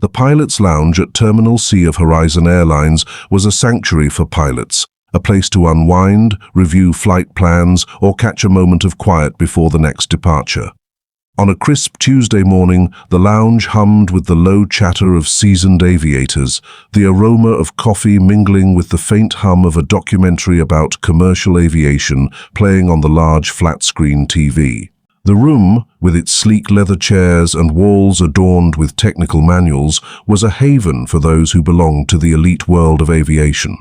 The pilot's lounge at Terminal C of Horizon Airlines was a sanctuary for pilots, a place to unwind, review flight plans, or catch a moment of quiet before the next departure. On a crisp Tuesday morning, the lounge hummed with the low chatter of seasoned aviators, the aroma of coffee mingling with the faint hum of a documentary about commercial aviation playing on the large flat-screen TV. The room, with its sleek leather chairs and walls adorned with technical manuals, was a haven for those who belonged to the elite world of aviation.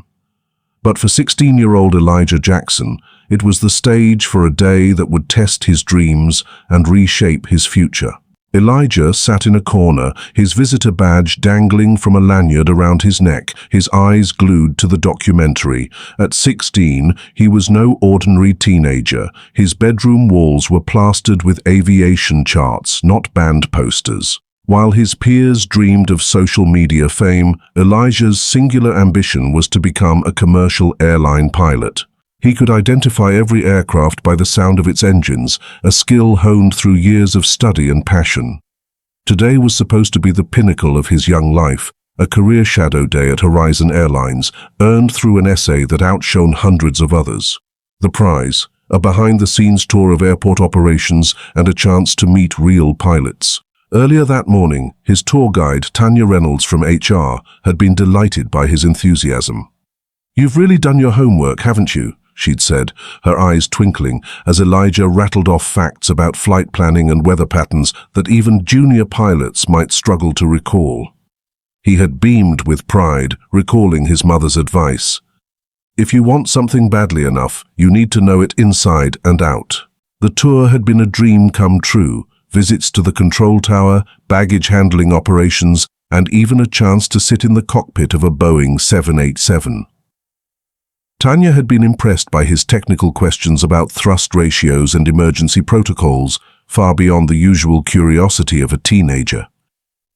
But for 16-year-old Elijah Jackson, it was the stage for a day that would test his dreams and reshape his future. Elijah sat in a corner, his visitor badge dangling from a lanyard around his neck, his eyes glued to the documentary. At 16, he was no ordinary teenager. His bedroom walls were plastered with aviation charts, not band posters. While his peers dreamed of social media fame, Elijah's singular ambition was to become a commercial airline pilot. He could identify every aircraft by the sound of its engines, a skill honed through years of study and passion. Today was supposed to be the pinnacle of his young life, a career shadow day at Horizon Airlines, earned through an essay that outshone hundreds of others. The prize, a behind-the-scenes tour of airport operations and a chance to meet real pilots. Earlier that morning, his tour guide, Tanya Reynolds from HR, had been delighted by his enthusiasm. "You've really done your homework, haven't you?" she'd said, her eyes twinkling as Elijah rattled off facts about flight planning and weather patterns that even junior pilots might struggle to recall. He had beamed with pride, recalling his mother's advice. "If you want something badly enough, you need to know it inside and out." The tour had been a dream come true, visits to the control tower, baggage handling operations, and even a chance to sit in the cockpit of a Boeing 787. Tanya had been impressed by his technical questions about thrust ratios and emergency protocols, far beyond the usual curiosity of a teenager.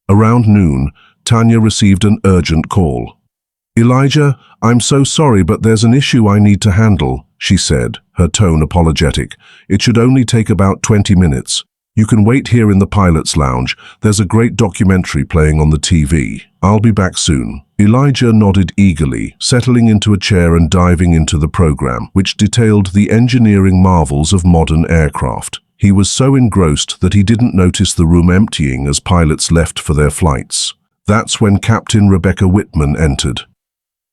Around noon, Tanya received an urgent call. "Elijah, I'm so sorry, but there's an issue I need to handle," she said, her tone apologetic. "It should only take about 20 minutes. You can wait here in the pilot's lounge. There's a great documentary playing on the TV. I'll be back soon." Elijah nodded eagerly, settling into a chair and diving into the program, which detailed the engineering marvels of modern aircraft. He was so engrossed that he didn't notice the room emptying as pilots left for their flights. That's when Captain Rebecca Whitman entered.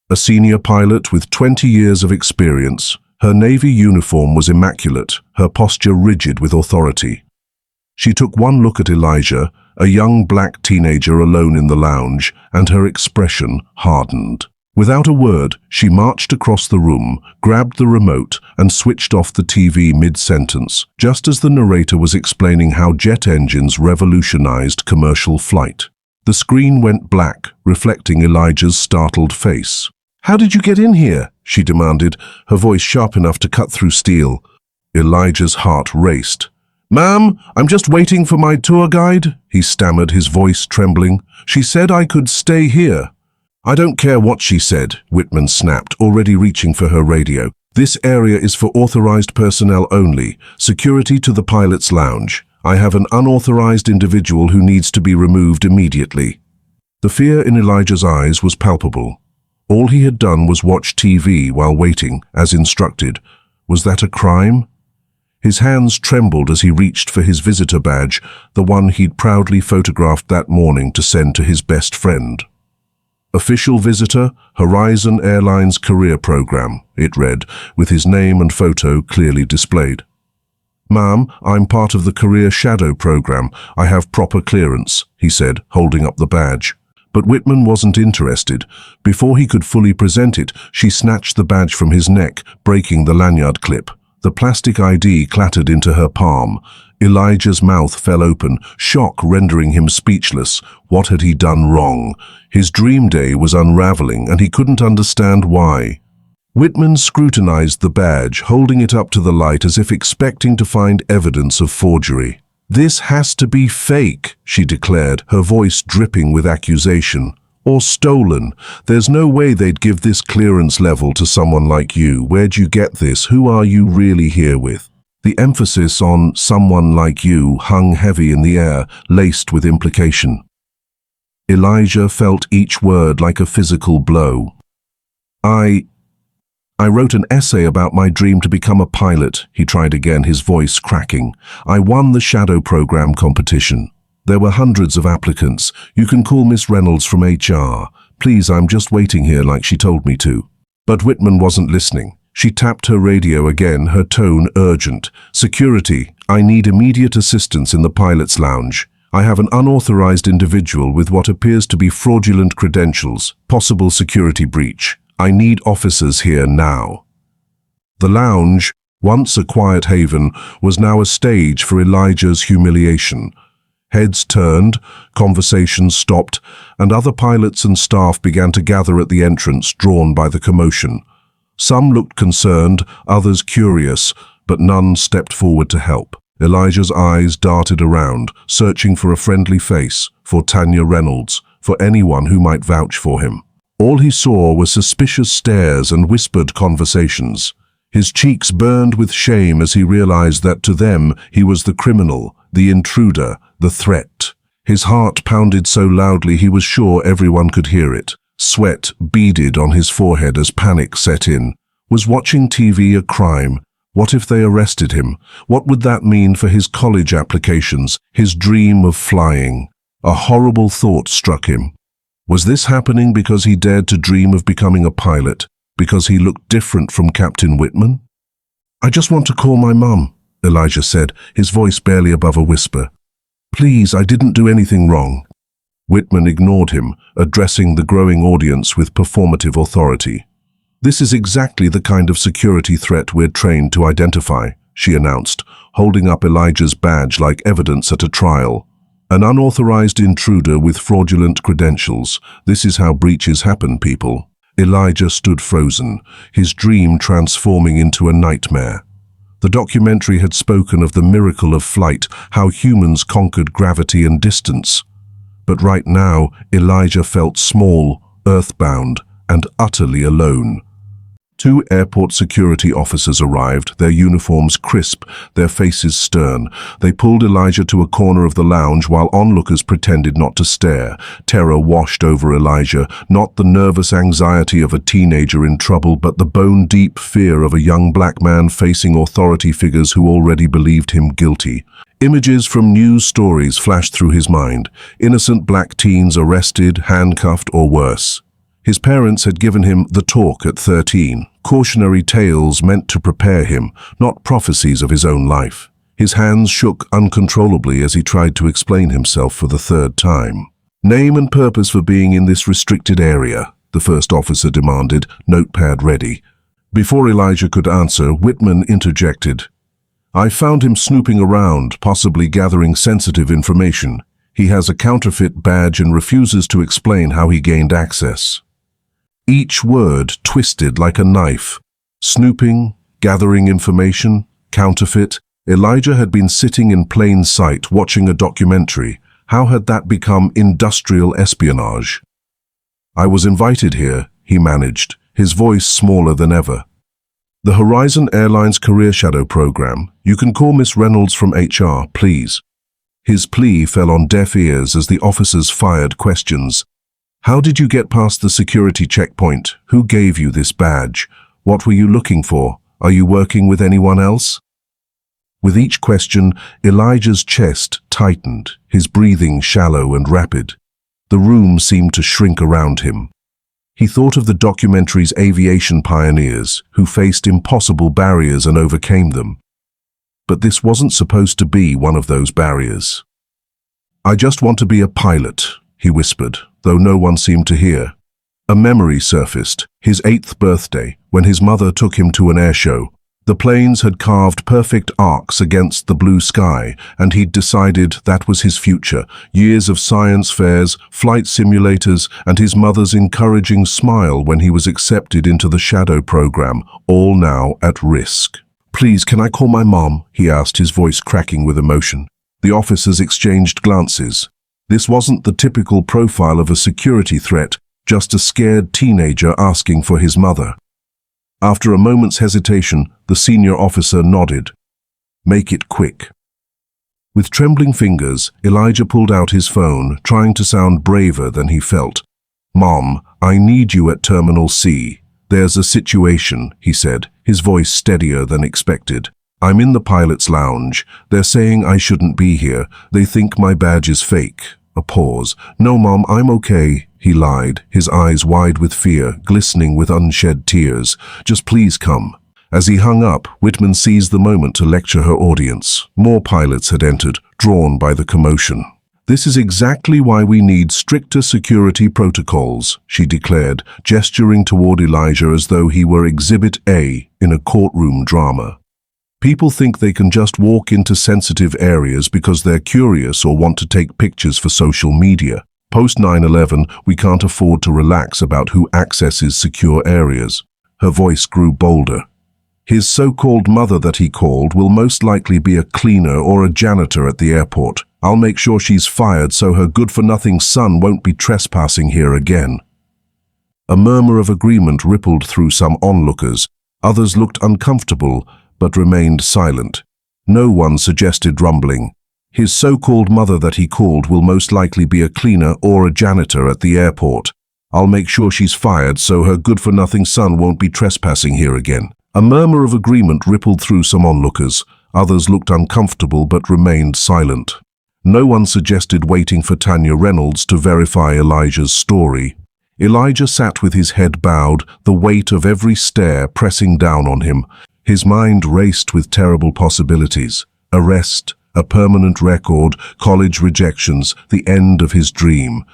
A senior pilot with 20 years of experience, her Navy uniform was immaculate, her posture rigid with authority. She took one look at Elijah, a young black teenager alone in the lounge, and her expression hardened. Without a word, she marched across the room, grabbed the remote, and switched off the TV mid-sentence, just as the narrator was explaining how jet engines revolutionized commercial flight. The screen went black, reflecting Elijah's startled face. "How did you get in here?" she demanded, her voice sharp enough to cut through steel. Elijah's heart raced. "Ma'am, I'm just waiting for my tour guide," he stammered, his voice trembling. "She said I could stay here." "I don't care what she said," Whitman snapped, already reaching for her radio. "This area is for authorized personnel only. Security to the pilot's lounge. I have an unauthorized individual who needs to be removed immediately." The fear in Elijah's eyes was palpable. All he had done was watch TV while waiting, as instructed. Was that a crime? His hands trembled as he reached for his visitor badge, the one he'd proudly photographed that morning to send to his best friend. "Official visitor, Horizon Airlines Career Program," it read, with his name and photo clearly displayed. "Ma'am, I'm part of the Career Shadow Program. I have proper clearance," he said, holding up the badge. But Whitman wasn't interested. Before he could fully present it, she snatched the badge from his neck, breaking the lanyard clip. The plastic ID clattered into her palm. Elijah's mouth fell open, shock rendering him speechless. What had he done wrong? His dream day was unraveling, and he couldn't understand why. Whitman scrutinized the badge, holding it up to the light as if expecting to find evidence of forgery. "This has to be fake," she declared, her voice dripping with accusation. "Or stolen. There's no way they'd give this clearance level to someone like you. Where'd you get this? Who are you really here with?" The emphasis on "someone like you" hung heavy in the air, laced with implication. Elijah felt each word like a physical blow. I wrote an essay about my dream to become a pilot, he tried again, his voice cracking. I won the shadow program competition. There were hundreds of applicants. You can call Miss Reynolds from HR. Please, I'm just waiting here like she told me to. But Whitman wasn't listening. She tapped her radio again, her tone urgent. Security, I need immediate assistance in the pilot's lounge. I have an unauthorized individual with what appears to be fraudulent credentials, possible security breach. I need officers here now. The lounge, once a quiet haven, was now a stage for Elijah's humiliation. Heads turned, conversations stopped, and other pilots and staff began to gather at the entrance, drawn by the commotion. Some looked concerned, others curious, but none stepped forward to help. Elijah's eyes darted around, searching for a friendly face, for Tanya Reynolds, for anyone who might vouch for him. All he saw were suspicious stares and whispered conversations. His cheeks burned with shame as he realized that to them he was the criminal, the intruder, the threat. His heart pounded so loudly he was sure everyone could hear it. Sweat beaded on his forehead as panic set in. Was watching TV a crime? What if they arrested him? What would that mean for his college applications, his dream of flying? A horrible thought struck him. Was this happening because he dared to dream of becoming a pilot? Because he looked different from Captain Whitman? I just want to call my mum, Elijah said, his voice barely above a whisper. Please, I didn't do anything wrong. Whitman ignored him, addressing the growing audience with performative authority. This is exactly the kind of security threat we're trained to identify, she announced, holding up Elijah's badge like evidence at a trial. An unauthorized intruder with fraudulent credentials. This is how breaches happen, people. Elijah stood frozen, his dream transforming into a nightmare. The documentary had spoken of the miracle of flight, how humans conquered gravity and distance. But right now, Elijah felt small, earthbound, and utterly alone. 2 airport security officers arrived, their uniforms crisp, their faces stern. They pulled Elijah to a corner of the lounge while onlookers pretended not to stare. Terror washed over Elijah, not the nervous anxiety of a teenager in trouble, but the bone-deep fear of a young black man facing authority figures who already believed him guilty. Images from news stories flashed through his mind. Innocent black teens arrested, handcuffed, or worse. His parents had given him the talk at 13, cautionary tales meant to prepare him, not prophecies of his own life. His hands shook uncontrollably as he tried to explain himself for the 3rd time. Name and purpose for being in this restricted area, the first officer demanded, notepad ready. Before Elijah could answer, Whitman interjected. I found him snooping around, possibly gathering sensitive information. He has a counterfeit badge and refuses to explain how he gained access. Each word twisted like a knife. Snooping, gathering information, counterfeit. Elijah had been sitting in plain sight watching a documentary. How had that become industrial espionage? I was invited here, he managed, his voice smaller than ever. The Horizon Airlines Career Shadow Program. You can call Miss Reynolds from HR, please. His plea fell on deaf ears as the officers fired questions. How did you get past the security checkpoint? Who gave you this badge? What were you looking for? Are you working with anyone else? With each question, Elijah's chest tightened, his breathing shallow and rapid. The room seemed to shrink around him. He thought of the documentary's aviation pioneers, who faced impossible barriers and overcame them. But this wasn't supposed to be one of those barriers. I just want to be a pilot, he whispered, though no one seemed to hear. A memory surfaced, his 8th birthday, when his mother took him to an airshow. The planes had carved perfect arcs against the blue sky, and he'd decided that was his future. Years of science fairs, flight simulators, and his mother's encouraging smile when he was accepted into the shadow program, all now at risk. Please, can I call my mom? He asked, his voice cracking with emotion. The officers exchanged glances. This wasn't the typical profile of a security threat, just a scared teenager asking for his mother. After a moment's hesitation, the senior officer nodded. Make it quick. With trembling fingers, Elijah pulled out his phone, trying to sound braver than he felt. "Mom, I need you at Terminal C. There's a situation," he said, his voice steadier than expected. "I'm in the pilot's lounge. They're saying I shouldn't be here. They think my badge is fake." A pause. "No, Mom, I'm okay," he lied, his eyes wide with fear, glistening with unshed tears. "Just please come." As he hung up, Whitman seized the moment to lecture her audience. More pilots had entered, drawn by the commotion. "This is exactly why we need stricter security protocols," she declared, gesturing toward Elijah as though he were Exhibit A in a courtroom drama. "People think they can just walk into sensitive areas because they're curious or want to take pictures for social media. Post 9/11, we can't afford to relax about who accesses secure areas." Her voice grew bolder. "His so-called mother that he called will most likely be a cleaner or a janitor at the airport. I'll make sure she's fired so her good-for-nothing son won't be trespassing here again." A murmur of agreement rippled through some onlookers. Others looked uncomfortable, but remained silent. No one suggested rumbling. "His so-called mother that he called will most likely be a cleaner or a janitor at the airport. I'll make sure she's fired so her good-for-nothing son won't be trespassing here again." A murmur of agreement rippled through some onlookers. Others looked uncomfortable but remained silent. No one suggested waiting for Tanya Reynolds to verify Elijah's story. Elijah sat with his head bowed, the weight of every stare pressing down on him. His mind raced with terrible possibilities. Arrest, a permanent record, college rejections, the end of his dream.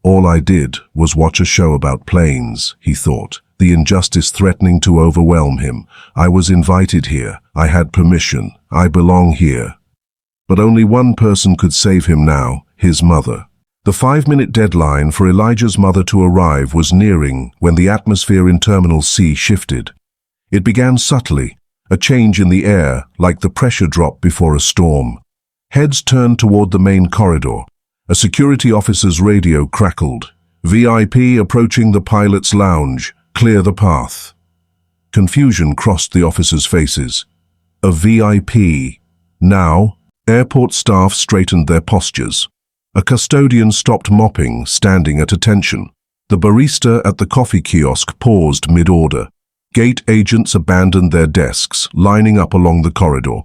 "All I did was watch a show about planes," he thought, the injustice threatening to overwhelm him. "I was invited here. I had permission. I belong here." But only one person could save him now, his mother. The 5-minute deadline for Elijah's mother to arrive was nearing when the atmosphere in Terminal C shifted. It began subtly, a change in the air, like the pressure drop before a storm. Heads turned toward the main corridor. A security officer's radio crackled. "VIP approaching the pilot's lounge. Clear the path." Confusion crossed the officers' faces. A VIP. Now, airport staff straightened their postures. A custodian stopped mopping, standing at attention. The barista at the coffee kiosk paused mid-order. Gate agents abandoned their desks, lining up along the corridor.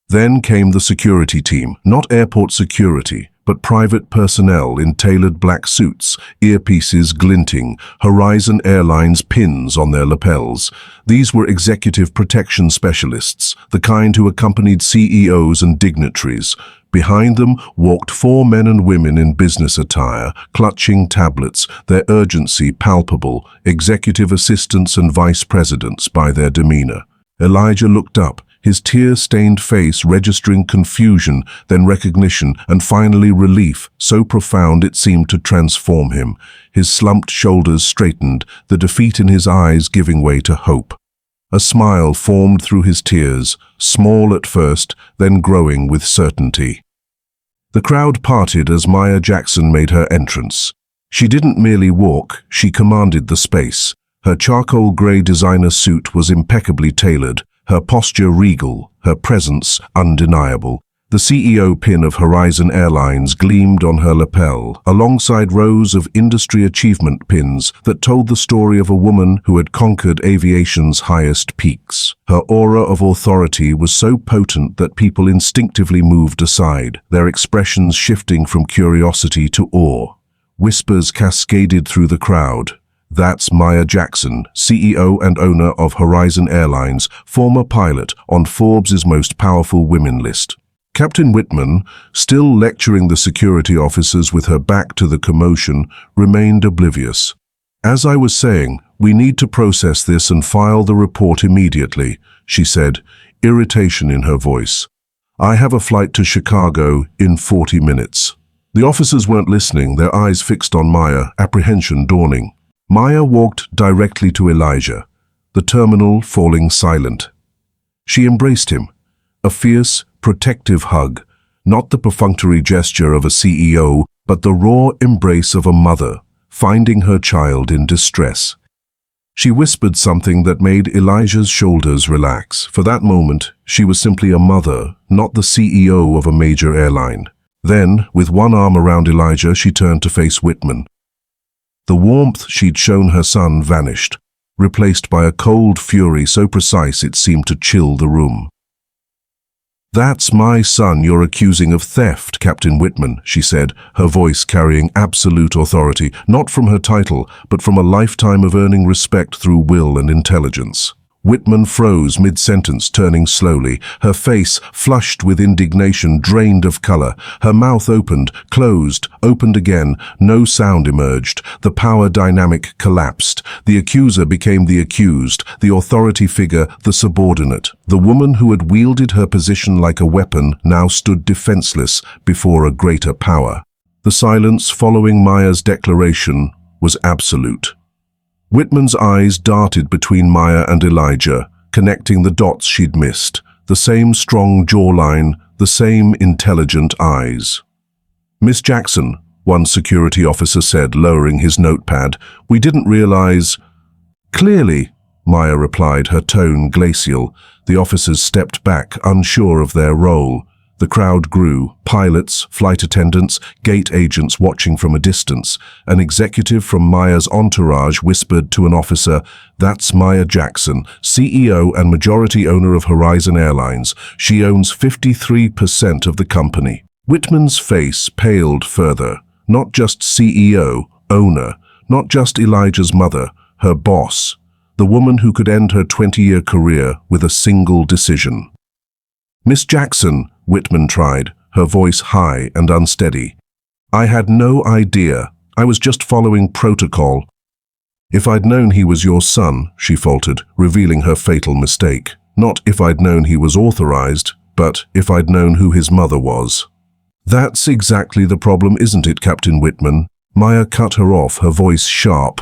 Then came the security team, not airport security, but private personnel in tailored black suits, earpieces glinting, Horizon Airlines pins on their lapels. These were executive protection specialists, the kind who accompanied CEOs and dignitaries. Behind them walked 4 men and women in business attire, clutching tablets, their urgency palpable, executive assistants and vice presidents by their demeanor. Elijah looked up, his tear-stained face registering confusion, then recognition, and finally relief, so profound it seemed to transform him. His slumped shoulders straightened, the defeat in his eyes giving way to hope. A smile formed through his tears, small at first, then growing with certainty. The crowd parted as Maya Jackson made her entrance. She didn't merely walk, she commanded the space. Her charcoal grey designer suit was impeccably tailored, her posture regal, her presence undeniable. The CEO pin of Horizon Airlines gleamed on her lapel, alongside rows of industry achievement pins that told the story of a woman who had conquered aviation's highest peaks. Her aura of authority was so potent that people instinctively moved aside, their expressions shifting from curiosity to awe. Whispers cascaded through the crowd. "That's Maya Jackson, CEO and owner of Horizon Airlines, former pilot on Forbes' most powerful women list." Captain Whitman, still lecturing the security officers with her back to the commotion, remained oblivious. "As I was saying, we need to process this and file the report immediately," she said, irritation in her voice. "I have a flight to Chicago in 40 minutes. The officers weren't listening, their eyes fixed on Maya, apprehension dawning. Maya walked directly to Elijah, the terminal falling silent. She embraced him, a fierce, protective hug, not the perfunctory gesture of a CEO, but the raw embrace of a mother, finding her child in distress. She whispered something that made Elijah's shoulders relax. For that moment, she was simply a mother, not the CEO of a major airline. Then, with one arm around Elijah, she turned to face Whitman. The warmth she'd shown her son vanished, replaced by a cold fury so precise it seemed to chill the room. "That's my son you're accusing of theft, Captain Whitman," she said, her voice carrying absolute authority, not from her title, but from a lifetime of earning respect through will and intelligence. Whitman froze mid-sentence, turning slowly, her face, flushed with indignation, drained of color. Her mouth opened, closed, opened again. No sound emerged. The power dynamic collapsed. The accuser became the accused, the authority figure the subordinate. The woman who had wielded her position like a weapon now stood defenseless before a greater power. The silence following Maya's declaration was absolute. Whitman's eyes darted between Maya and Elijah, connecting the dots she'd missed. The same strong jawline, the same intelligent eyes. "Miss Jackson," one security officer said, lowering his notepad, "we didn't realize—" "Clearly," Maya replied, her tone glacial. The officers stepped back, unsure of their role. The crowd grew, pilots, flight attendants, gate agents watching from a distance. An executive from Maya's entourage whispered to an officer, "That's Maya Jackson, CEO and majority owner of Horizon Airlines. She owns 53% of the company." Whitman's face paled further. Not just CEO, owner, not just Elijah's mother, her boss. The woman who could end her 20-year career with a single decision. "Miss Jackson," Whitman tried, her voice high and unsteady. "I had no idea. I was just following protocol." "If I'd known he was your son," she faltered, revealing her fatal mistake. "Not if I'd known he was authorized, but if I'd known who his mother was." "That's exactly the problem, isn't it, Captain Whitman?" Maya cut her off, her voice sharp.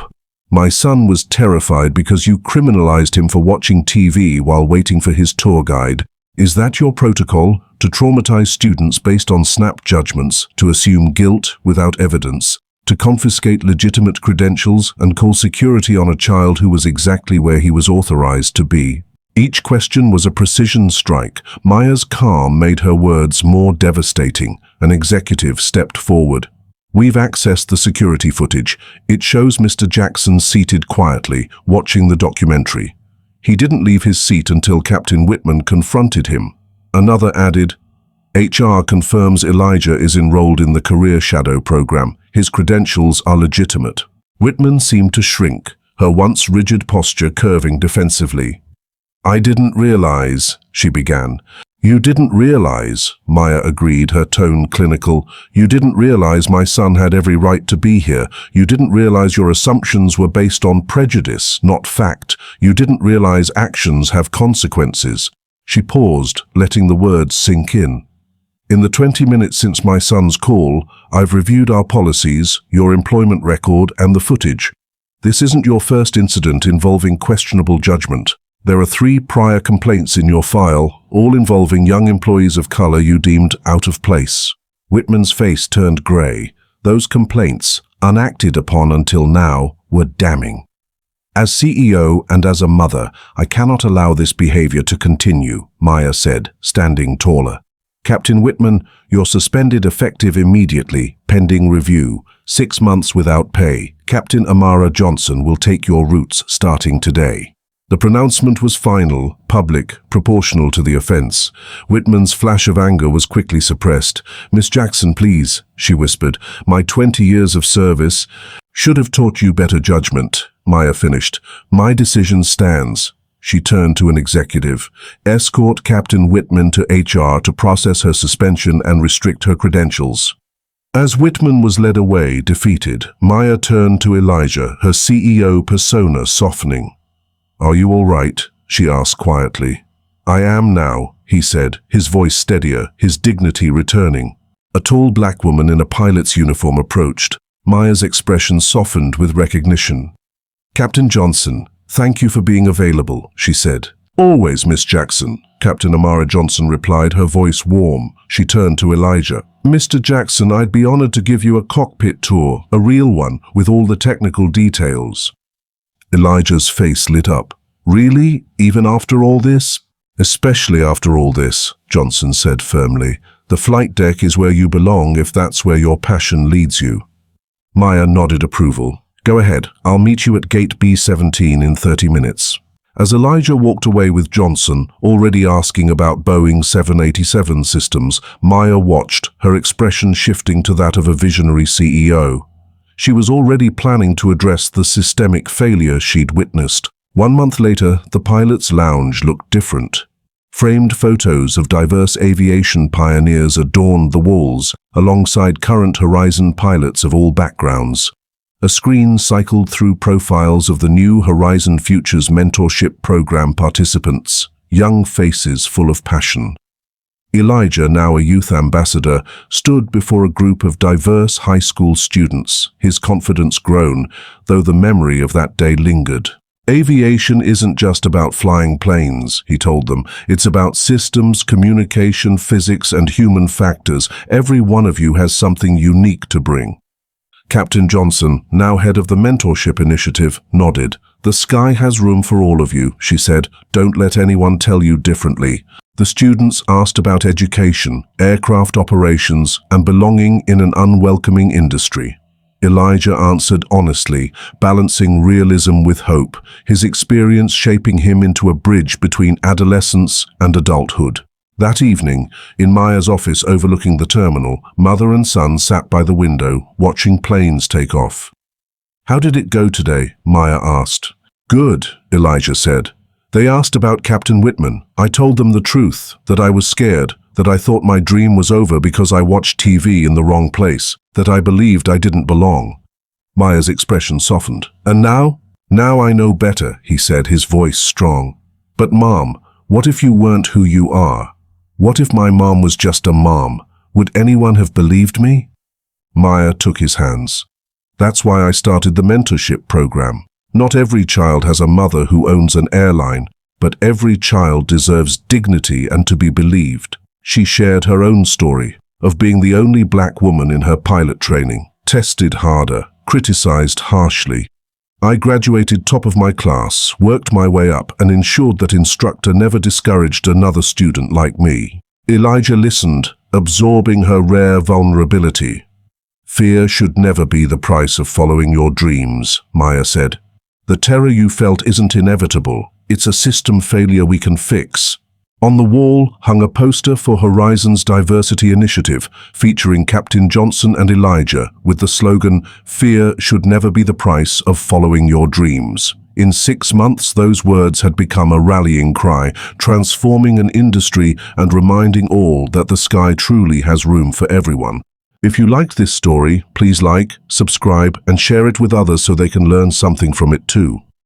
"My son was terrified because you criminalized him for watching TV while waiting for his tour guide. Is that your protocol? To traumatize students based on snap judgments, to assume guilt without evidence, to confiscate legitimate credentials and call security on a child who was exactly where he was authorized to be?" Each question was a precision strike. Maya's calm made her words more devastating. An executive stepped forward. "We've accessed the security footage. It shows Mr. Jackson seated quietly, watching the documentary. He didn't leave his seat until Captain Whitman confronted him." Another added, "HR confirms Elijah is enrolled in the Career Shadow program. His credentials are legitimate." Whitman seemed to shrink, her once rigid posture curving defensively. "I didn't realize," she began. "You didn't realize," Maya agreed, her tone clinical. "You didn't realize my son had every right to be here. You didn't realize your assumptions were based on prejudice, not fact. You didn't realize actions have consequences." She paused, letting the words sink in. "In the 20 minutes since my son's call, I've reviewed our policies, your employment record, and the footage. This isn't your first incident involving questionable judgment. There are 3 prior complaints in your file, all involving young employees of color you deemed out of place." Whitman's face turned gray. Those complaints, unacted upon until now, were damning. "As CEO and as a mother, I cannot allow this behavior to continue," Maya said, standing taller. "Captain Whitman, you're suspended effective immediately, pending review. 6 months without pay. Captain Amara Johnson will take your routes starting today." The pronouncement was final, public, proportional to the offense. Whitman's flash of anger was quickly suppressed. "Miss Jackson, please," she whispered. "My 20 years of service should have taught you better judgment," Maya finished. "My decision stands." She turned to an executive. "Escort Captain Whitman to HR to process her suspension and restrict her credentials." As Whitman was led away, defeated, Maya turned to Elijah, her CEO persona softening. "Are you all right?" she asked quietly. "I am now," he said, his voice steadier, his dignity returning. A tall black woman in a pilot's uniform approached. Maya's expression softened with recognition. "Captain Johnson, thank you for being available," she said. "Always, Miss Jackson," Captain Amara Johnson replied, her voice warm. She turned to Elijah. "Mr. Jackson, I'd be honored to give you a cockpit tour, a real one, with all the technical details." Elijah's face lit up. Really? Even after all this? Especially after all this, Johnson said firmly. The flight deck is where you belong if that's where your passion leads you. Maya nodded approval. Go ahead, I'll meet you at gate B17 in 30 minutes. As Elijah walked away with Johnson, already asking about Boeing 787 systems, Maya watched, her expression shifting to that of a visionary CEO. She was already planning to address the systemic failure she'd witnessed. 1 month later, the pilot's lounge looked different. Framed photos of diverse aviation pioneers adorned the walls, alongside current Horizon pilots of all backgrounds. A screen cycled through profiles of the new Horizon Futures Mentorship program participants, young faces full of passion. Elijah, now a youth ambassador, stood before a group of diverse high school students, his confidence grown, though the memory of that day lingered. Aviation isn't just about flying planes, he told them. It's about systems, communication, physics, and human factors. Every one of you has something unique to bring. Captain Johnson, now head of the Mentorship initiative, nodded. The sky has room for all of you, she said. Don't let anyone tell you differently. The students asked about education, aircraft operations, and belonging in an unwelcoming industry. Elijah answered honestly, balancing realism with hope, his experience shaping him into a bridge between adolescence and adulthood. That evening, in Maya's office overlooking the terminal, mother and son sat by the window, watching planes take off. How did it go today? Maya asked. Good, Elijah said. They asked about Captain Whitman. I told them the truth, that I was scared, that I thought my dream was over because I watched TV in the wrong place, that I believed I didn't belong. Maya's expression softened. And now? Now I know better, he said, his voice strong. But Mom, what if you weren't who you are? What if my mom was just a mom? Would anyone have believed me? Maya took his hands. That's why I started the mentorship program. Not every child has a mother who owns an airline, but every child deserves dignity and to be believed. She shared her own story of being the only black woman in her pilot training, tested harder, criticized harshly. I graduated top of my class, worked my way up, and ensured that instructor never discouraged another student like me. Elijah listened, absorbing her rare vulnerability. Fear should never be the price of following your dreams, Maya said. The terror you felt isn't inevitable. It's a system failure we can fix. On the wall hung a poster for Horizon's Diversity Initiative, featuring Captain Johnson and Elijah, with the slogan, "Fear should never be the price of following your dreams." In 6 months, those words had become a rallying cry, transforming an industry and reminding all that the sky truly has room for everyone. If you liked this story, please like, subscribe, and share it with others so they can learn something from it too.